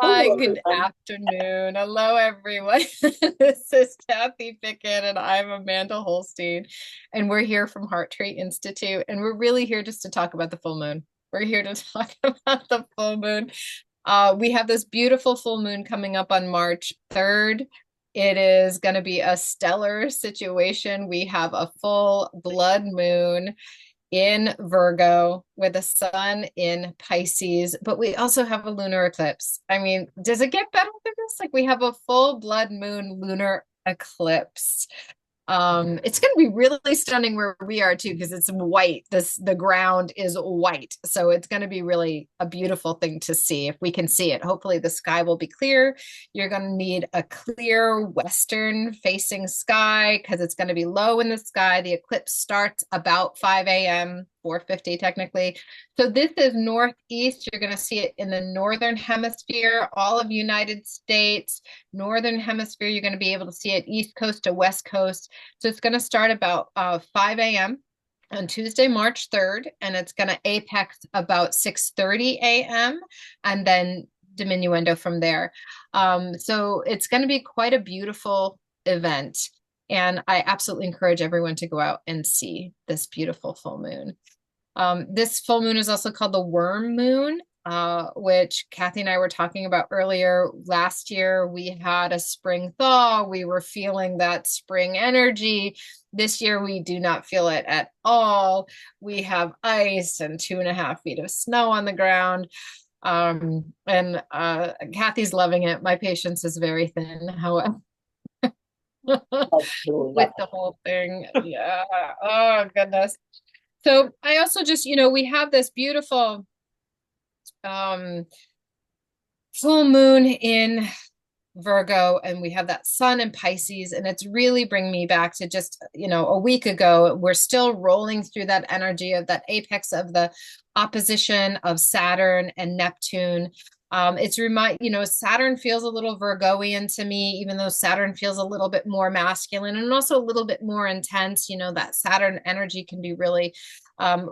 Hi, Hello, good everyone. afternoon. Hello, everyone. This is Kathy Pickett, and I'm Amanda Holstein, and we're here from Heart Tree Institute, and we're really here just to talk about the full moon. We're here to talk about the full moon. We have this beautiful full moon coming up on March 3rd. It is going to be a stellar situation. We have a full blood moon in Virgo with a sun in Pisces, but we also have a lunar eclipse. I mean, does it get better than this? Like we have a full blood moon lunar eclipse. It's going to be really stunning where we are too, because it's white. The ground is white. So it's going to be really a beautiful thing to see if we can see it. Hopefully the sky will be clear. You're going to need a clear western facing sky because it's going to be low in the sky. The eclipse starts about 5 a.m., 4:50 technically. So this is northeast. You're going to see it in the northern hemisphere, all of United States. Northern hemisphere, you're going to be able to see it east coast to west coast. So it's going to start about 5 a.m. on Tuesday, March 3rd, and it's going to apex about 6:30 a.m. and then diminuendo from there. So it's going to be quite a beautiful event. And I absolutely encourage everyone to go out and see this beautiful full moon. This full moon is also called the worm moon, which Kathy and I were talking about earlier. Last year, we had a spring thaw. We were feeling that spring energy. This year, we do not feel it at all. We have ice and 2.5 feet of snow on the ground. And Kathy's loving it. My patience is very thin, however, Absolutely with not. the whole thing. Yeah. Oh, goodness. So I also just, we have this beautiful um full moon in Virgo, and we have that sun in Pisces, and it's really bringing me back to just, a week ago. We're still rolling through that energy of that apex of the opposition of Saturn and Neptune. It's Saturn feels a little Virgoian to me, even though Saturn feels a little bit more masculine and also a little bit more intense. That Saturn energy can be really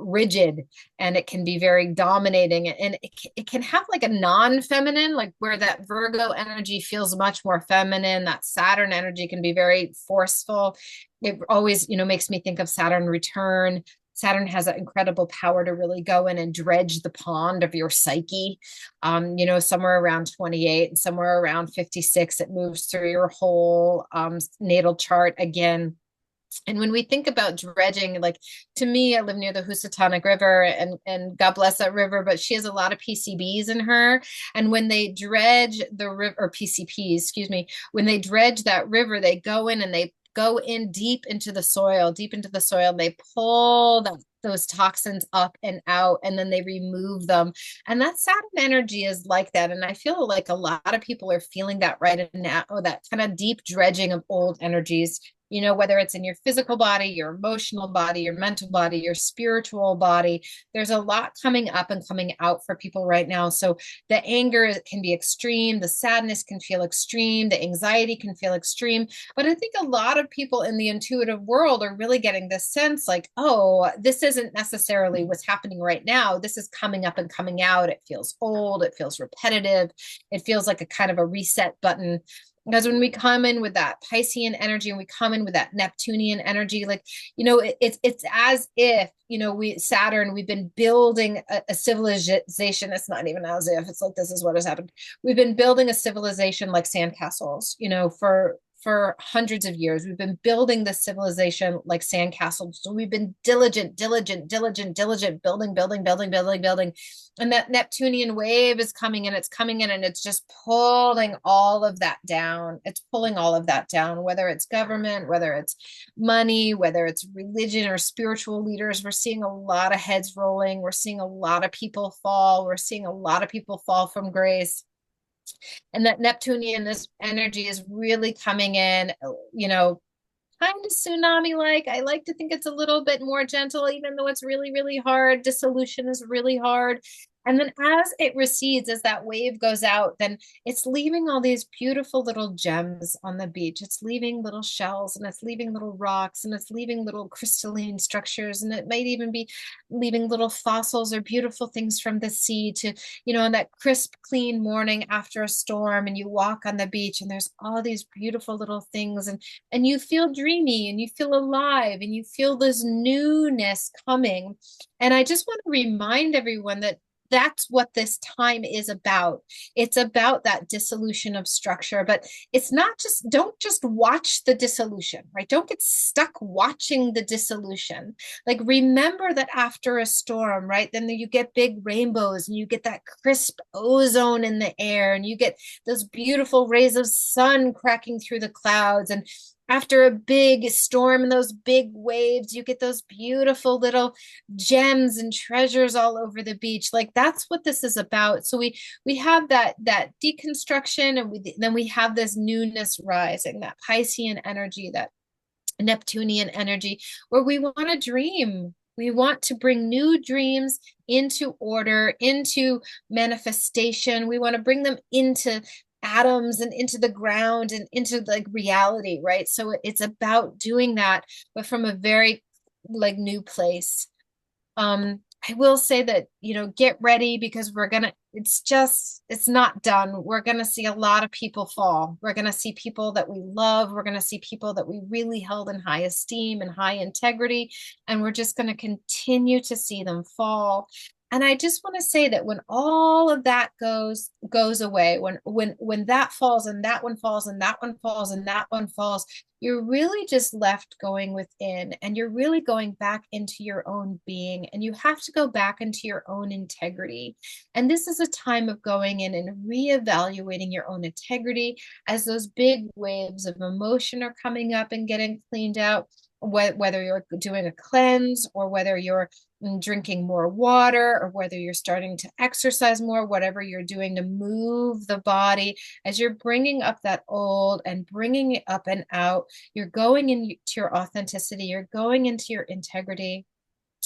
rigid, and it can be very dominating, and it can have like a non-feminine, like where that Virgo energy feels much more feminine. That Saturn energy can be very forceful. It always makes me think of Saturn return. Saturn has an incredible power to really go in and dredge the pond of your psyche. Somewhere around 28 and somewhere around 56, it moves through your whole natal chart again. And when we think about dredging, like, to me, I live near the Housatonic River, and God bless that river, but she has a lot of PCBs in her. And when they dredge the river, or PCPs, excuse me, when they dredge that river, they go in and they go in deep into the soil, and they pull those toxins up and out, and then they remove them. And that Saturn energy is like that. And I feel like a lot of people are feeling that right now, that kind of deep dredging of old energies, whether it's in your physical body, your emotional body, your mental body, your spiritual body. There's a lot coming up and coming out for people right now. So the anger can be extreme, the sadness can feel extreme, the anxiety can feel extreme. But I think a lot of people in the intuitive world are really getting this sense like, oh, this isn't necessarily what's happening right now. This is coming up and coming out. It feels old, it feels repetitive, it feels like a kind of a reset button. Because when we come in with that Piscean energy and we come in with that Neptunian energy, like, it's as if, we've been building a civilization. It's not even as if, it's like, this is what has happened. We've been building a civilization like sandcastles, for hundreds of years. We've been building this civilization like sandcastles. So we've been diligent, building, building, building, building, building. And that Neptunian wave is coming in, it's coming in, and it's just pulling all of that down. It's pulling all of that down, whether it's government, whether it's money, whether it's religion or spiritual leaders. We're seeing a lot of heads rolling. We're seeing a lot of people fall. We're seeing a lot of people fall from grace. And that Neptunian, this energy is really coming in, kind of tsunami like. I like to think it's a little bit more gentle, even though it's really, really hard. Dissolution is really hard. And then as it recedes, as that wave goes out, then it's leaving all these beautiful little gems on the beach. It's leaving little shells and it's leaving little rocks and it's leaving little crystalline structures. And it might even be leaving little fossils or beautiful things from the sea to, on that crisp, clean morning after a storm and you walk on the beach and there's all these beautiful little things and you feel dreamy and you feel alive and you feel this newness coming. And I just want to remind everyone that that's what this time is about. It's about that dissolution of structure, but it's not just, don't just watch the dissolution, right? Don't get stuck watching the dissolution. Like, remember that after a storm, right? Then you get big rainbows and you get that crisp ozone in the air and you get those beautiful rays of sun cracking through the clouds. And after a big storm and those big waves, you get those beautiful little gems and treasures all over the beach. Like, that's what this is about. So we have that deconstruction, and then we have this newness rising, that Piscean energy, that Neptunian energy, where we want to dream. We want to bring new dreams into order, into manifestation. We want to bring them into atoms and into the ground and into like reality, right? So it's about doing that, but from a very like new place. I will say that, get ready because it's not done. We're gonna see a lot of people fall. We're gonna see people that we love. We're gonna see people that we really held in high esteem and high integrity, and we're just gonna continue to see them fall. And I just want to say that when all of that goes away, when that falls and that one falls and that one falls and that one falls, you're really just left going within and you're really going back into your own being, and you have to go back into your own integrity. And this is a time of going in and reevaluating your own integrity as those big waves of emotion are coming up and getting cleaned out, whether you're doing a cleanse or whether you're drinking more water or whether you're starting to exercise more, whatever you're doing to move the body, as you're bringing up that old and bringing it up and out, you're going into your authenticity, you're going into your integrity.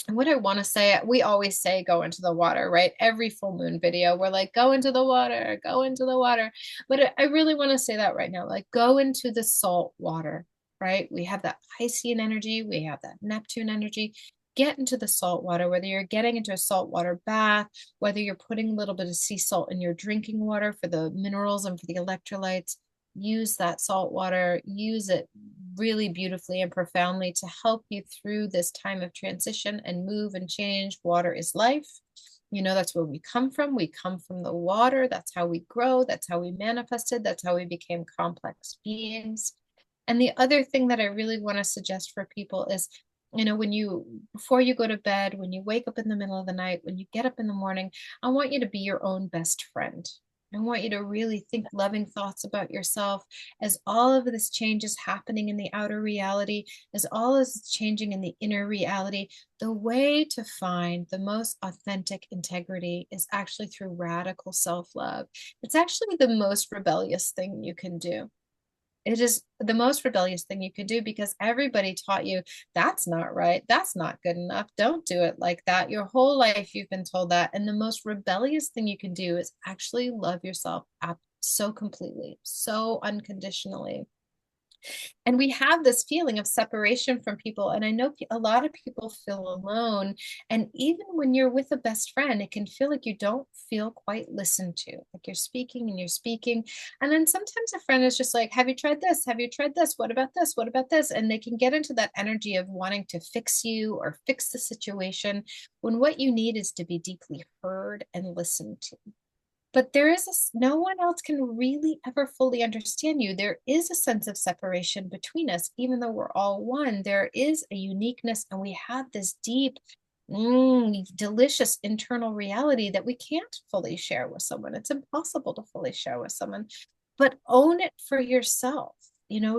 And what I want to say, we always say go into the water, right? Every full moon video, we're like, go into the water, go into the water. But I really want to say that right now, like, go into the salt water, right? We have that Piscean energy, we have that Neptune energy. Get into the salt water, whether you're getting into a saltwater bath, whether you're putting a little bit of sea salt in your drinking water for the minerals and for the electrolytes. Use that salt water, use it really beautifully and profoundly to help you through this time of transition and move and change. Water is life. That's where we come from. We come from the water. That's how we grow. That's how we manifested. That's how we became complex beings. And the other thing that I really want to suggest for people is, before you go to bed, when you wake up in the middle of the night, when you get up in the morning, I want you to be your own best friend. I want you to really think loving thoughts about yourself as all of this change is happening in the outer reality, as all is changing in the inner reality. The way to find the most authentic integrity is actually through radical self-love. It's actually the most rebellious thing you can do. It is the most rebellious thing you could do because everybody taught you that's not right. That's not good enough. Don't do it like that. Your whole life you've been told that. And the most rebellious thing you can do is actually love yourself up so completely, so unconditionally. And we have this feeling of separation from people. And I know a lot of people feel alone. And even when you're with a best friend, it can feel like you don't feel quite listened to. Like you're speaking and you're speaking. And then sometimes a friend is just like, have you tried this? Have you tried this? What about this? What about this? And they can get into that energy of wanting to fix you or fix the situation when what you need is to be deeply heard and listened to. But no one else can really ever fully understand you. There is a sense of separation between us, even though we're all one. There is a uniqueness, and we have this deep, delicious internal reality that we can't fully share with someone. It's impossible to fully share with someone, but own it for yourself.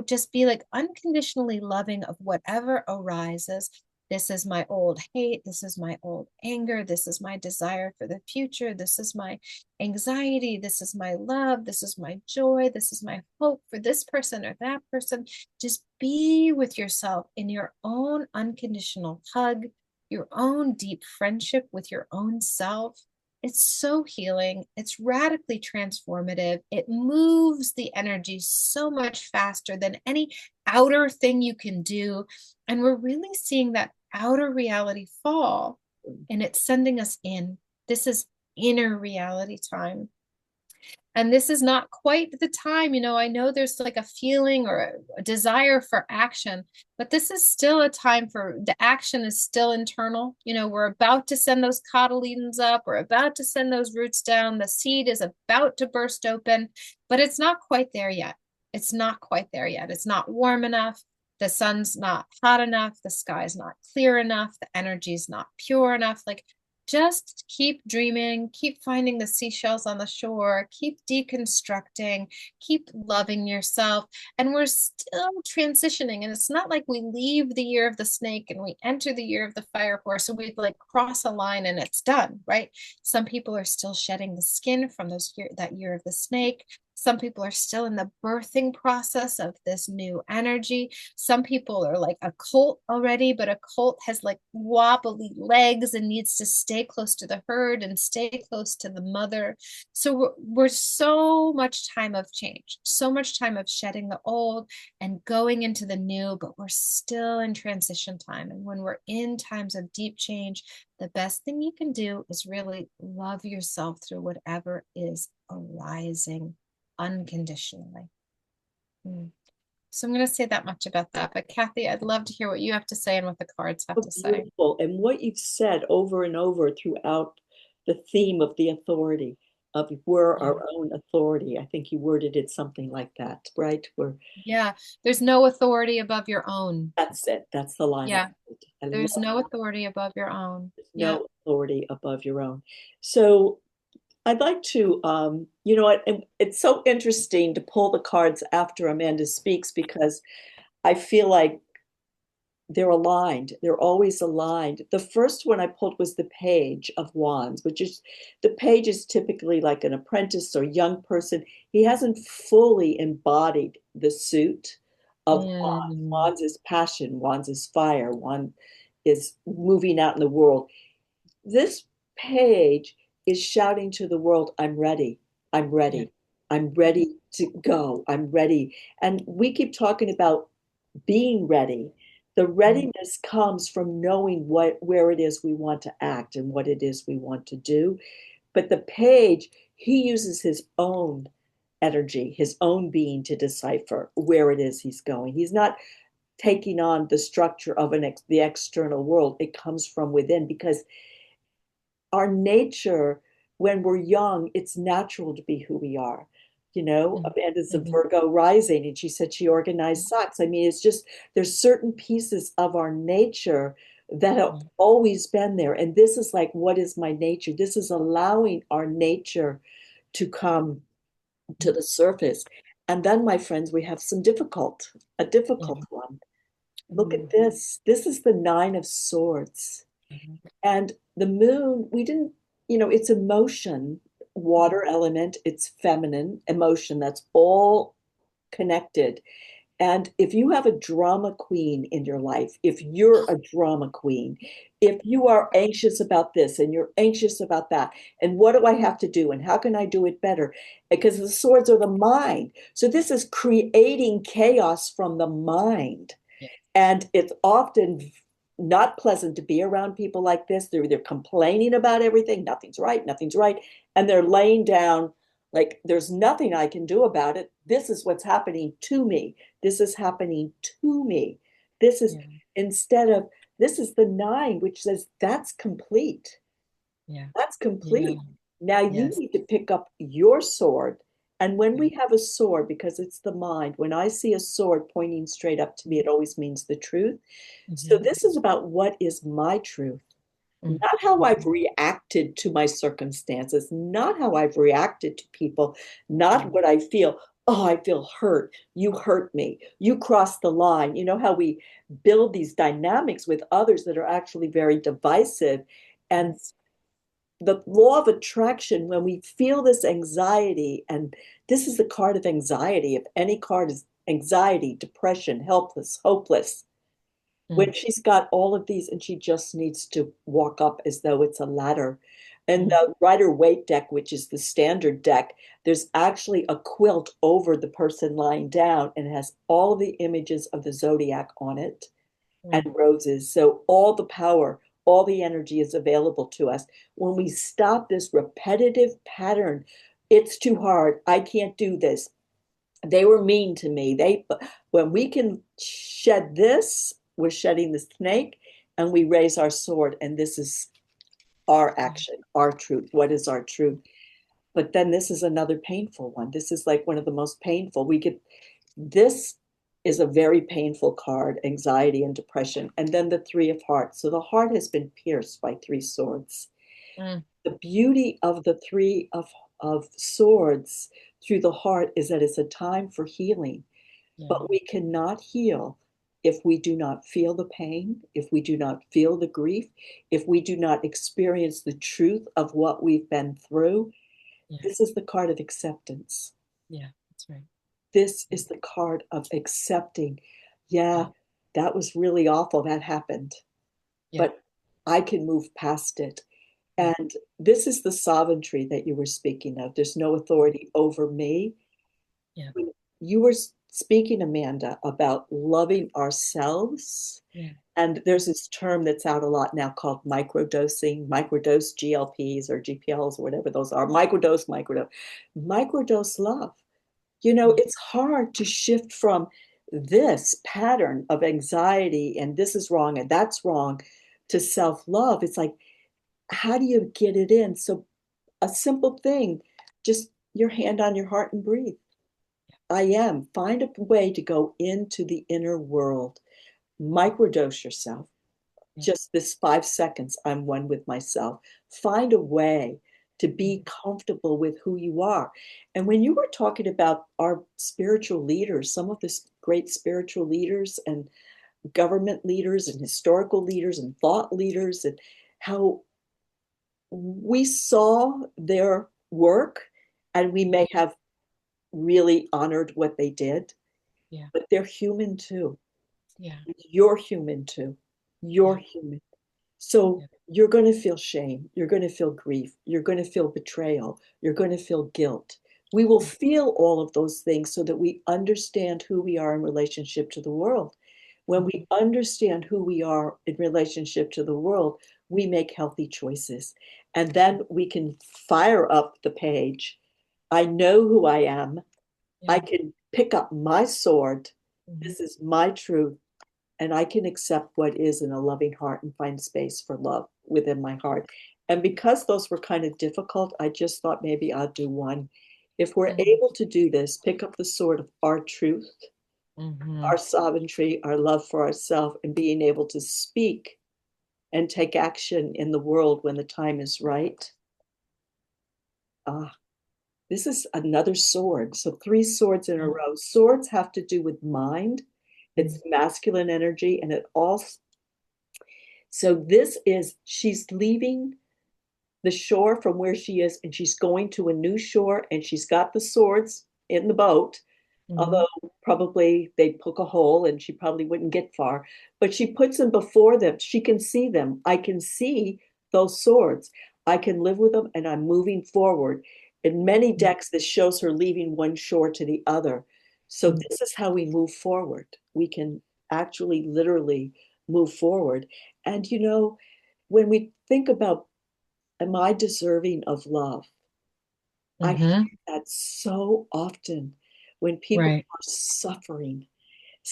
Just be like unconditionally loving of whatever arises. This is my old hate. This is my old anger. This is my desire for the future. This is my anxiety. This is my love. This is my joy. This is my hope for this person or that person. Just be with yourself in your own unconditional hug, your own deep friendship with your own self. It's so healing. It's radically transformative. It moves the energy so much faster than any outer thing you can do. And we're really seeing that outer reality fall, and it's sending us in. This is inner reality time. And this is not quite the time, I know there's like a feeling or a desire for action, but this is still a time for the action is still internal. We're about to send those cotyledons up. We're about to send those roots down. The seed is about to burst open, but it's not quite there yet. It's not quite there yet. It's not warm enough. The sun's not hot enough. The sky's not clear enough. The energy's not pure enough. Like, just keep dreaming, keep finding the seashells on the shore, keep deconstructing, keep loving yourself. And we're still transitioning. And it's not like we leave the year of the snake and we enter the year of the fire horse. So we like cross a line and it's done, right? Some people are still shedding the skin from that year of the snake. Some people are still in the birthing process of this new energy. Some people are like a colt already, but a colt has like wobbly legs and needs to stay close to the herd and stay close to the mother. So we're so much time of change, so much time of shedding the old and going into the new, but we're still in transition time. And when we're in times of deep change, the best thing you can do is really love yourself through whatever is arising unconditionally. So I'm going to say that much about that. But Kathy, I'd love to hear what you have to say and what the cards have to say. Beautiful. And what you've said over and over throughout the theme of the authority, of we're Yeah. our own authority. I think you worded it something like that, right? Yeah. There's no authority above your own. That's it. That's the line. Yeah. I love There's no authority above your own. Yeah. no authority above your own. So I'd like to, it's so interesting to pull the cards after Amanda speaks because I feel like they're aligned. They're always aligned. The first one I pulled was the Page of Wands, which is the page is typically like an apprentice or young person. He hasn't fully embodied the suit of Wands. Mm. Wands is passion, Wands is fire, Wands is moving out in the world. This page is shouting to the world, I'm ready. I'm Yeah. ready. I'm ready to go. I'm ready. And we keep talking about being ready. The Mm. readiness comes from knowing where it is we want to act and what it is we want to do. But the page, he uses his own energy, his own being to decipher where it is he's going. He's not taking on the structure of the external world. It comes from within because our nature, when we're young, it's natural to be who we are. Mm. Amanda's a Mhm. Virgo rising, and she said she organized socks. I mean, it's just there's certain pieces of our nature that have Mhm. always been there. And this is like, what is my nature? This is allowing our nature to come to the surface. And then, my friends, we have a difficult Yeah. one. Look at Mm. this. This is the Nine of Swords. Mhm. And the moon, we didn't, it's emotion, water element, it's feminine emotion, that's all connected. And if you have a drama queen in your life, if you're a drama queen, if you are anxious about this and you're anxious about that, and what do I have to do and how can I do it better? Because the swords are the mind. So this is creating chaos from the mind. Yeah. And it's often not pleasant to be around people like this. They're either complaining about everything, nothing's right. And they're laying down like there's nothing I can do about it. This is what's happening to me. This is happening to me. This is Yeah. instead of this is the nine, which says that's complete. Yeah. That's Yeah. complete. Now you Yes. need to pick up your sword. And when Yeah. we have a sword, because it's the mind, when I see a sword pointing straight up to me, it always means the truth. So Mhm. this is about what is my truth, Mm. not how I've Mhm. reacted to my circumstances, not how I've reacted to people, not Mm. what I feel. Oh, I feel hurt. You hurt me. You crossed the line. You know how we build these dynamics with others that are actually very divisive. And Yes. the law of attraction, when we feel this anxiety, and this is the card of anxiety, if any card is anxiety, depression, helpless, hopeless, when Mm. she's got all of these and she just needs to walk up as though it's a ladder. And Mm. the Rider Waite deck, which is the standard deck, there's actually a quilt over the person lying down and it has all of the images of the zodiac on it and Mm. roses. So all the power, all the energy is available to us. When we stop this repetitive pattern, it's too hard. I can't do this. They were mean to me. When we can shed this, we're shedding the snake and we raise our sword. And this is our action, our truth. What is our truth? But then this is another painful one. This is like one of the most painful. This is a very painful card, anxiety and depression. And then the Three of Hearts. So the heart has been pierced by three swords. Mm. The beauty of the of Swords through the heart is that it's a time for healing. Yeah. But we cannot heal if we do not feel the pain, if we do not feel the grief, if we do not experience the truth of what we've been through. Yeah. This is the card of acceptance. Yeah. That's right. This Yeah. is the card of accepting. Yeah. Yeah, that was really awful. That happened. Yeah. But I can move past it. Yeah. And this is the sovereignty that you were speaking of. There's no authority over me. Yeah. When you were speaking, Amanda, about loving ourselves, Yeah. and there's this term that's out a lot now called microdosing, microdose GLPs or GPLs or whatever those are, microdose love. You know, Mm. it's hard to shift from this pattern of anxiety and this is wrong and that's wrong to self love. It's like, how do you get it in? So, a simple thing, just your hand on your heart and breathe. I am. Find a way to go into the inner world, microdose yourself. Yeah. Just this 5 seconds, I'm one with myself. Find a way to be Mm. comfortable with who you are. And when you were talking about our spiritual leaders, some of the great spiritual leaders and government leaders and historical leaders and thought leaders, and how we saw their work and we may have really honored what they did, Yeah. but they're human too. Yeah. You're human too. You're Yeah. human. So Yeah. you're going to feel shame. You're going to feel grief. You're going to feel betrayal. You're going to feel guilt. We will Mm. feel all of those things so that we understand who we are in relationship to the world. When Mhm. we understand who we are in relationship to the world, we make healthy choices. And then we can fire up the page. I know who I am. I Yeah. can pick up my sword. Mhm. This is my truth. And I can accept what is in a loving heart and find space for love within my Yeah. heart. And because those were kind of difficult, I just thought maybe I'd do one. If we're Mhm. able to do this, pick up the sword of our truth, our Mhm. sovereignty, our love for ourselves, and being able to speak and take action in the world when the time is right. Ah, this is another sword. So three swords in a Mm. row. Swords have to do with mind. It's Mm. masculine energy, and it all. So this is she's leaving the shore from where she is, and she's going to a new shore, and she's got the swords in the boat. Mhm. Although probably they'd poke a hole and she probably wouldn't get far. But she puts them before them. She can see them. I can see those swords. I can live with them and I'm moving forward. In many Mm. decks, this shows her leaving one shore to the other. So Mm. this is how we move forward. We can actually literally move forward. And you know, when we think about, am I deserving of love? I Mhm. hear that so often when people Right. are suffering,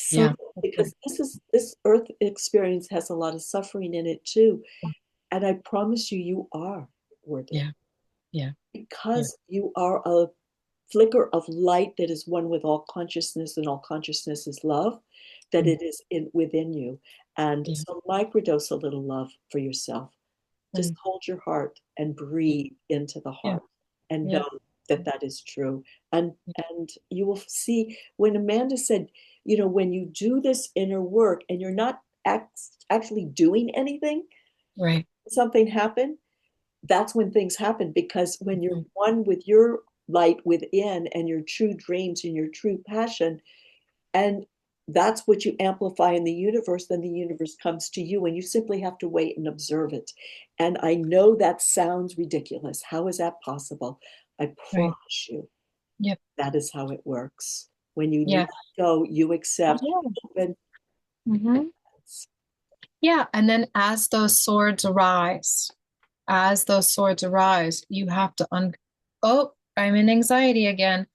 Yeah. suffering, That's right. because this earth experience has a lot of suffering in it too. Mm. And I promise you, you are worthy Yeah. Yeah. Yeah. because you are a flicker of light that is one with all consciousness, and all consciousness is love, that Mm. it is within you. And Yeah. so microdose a little love for yourself. Just Mm. hold your heart and Yeah. breathe into the Yeah. heart and Yeah. know that that is true. And you will see when Amanda said, you know, when you do this inner work and you're not actually doing anything, Right. something happen, that's when things happen because when you're Mhm. one with your light within and your true dreams and your true passion, and that's what you amplify in the universe, then the universe comes to you and you simply have to wait and observe it. And I know that sounds ridiculous. How is that possible? I Right. promise you Yep. that is how it works. When you let Yeah. go, you accept, open. Mm-hmm. Yeah. And then as those swords arise, you have to oh, I'm in anxiety again.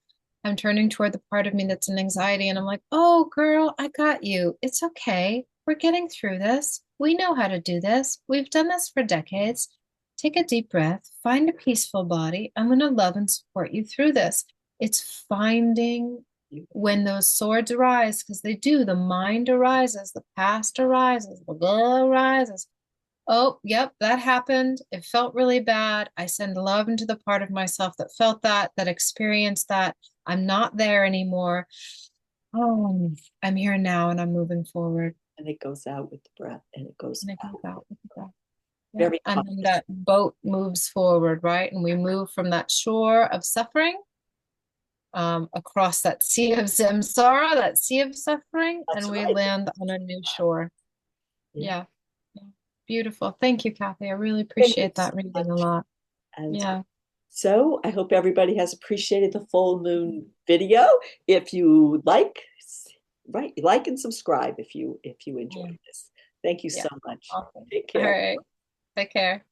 I'm turning toward the part of me that's in anxiety, and I'm like, oh, girl, I got you. It's okay. We're getting through this. We know how to do this. We've done this for decades. Take a deep breath, find a peaceful body. I'm going to love and support you through this. It's finding when those swords arise, because they do, the mind arises, the past arises, the will arises. Oh, yep, that happened. It felt really bad. I send love into the part of myself that felt that, that experienced that. I'm not there anymore. Oh, I'm here now and I'm moving forward. And it goes out with the breath and it goes And it out. goes out with the breath. Yeah. Very And then conscious. that boat moves forward, right? And we move from that shore of suffering across that sea of samsara, that sea of suffering, That's and we right. land on a new shore. Yeah. Yeah. Yeah. Beautiful. Thank you, Kathy. I really Thank you appreciate so that reading a much. lot. And Yeah. so I hope everybody has appreciated the full moon video. If you like, right, like and subscribe if you Yeah. enjoyed this. Thank you Yeah. so much. Awesome. Take All care. right. Take care.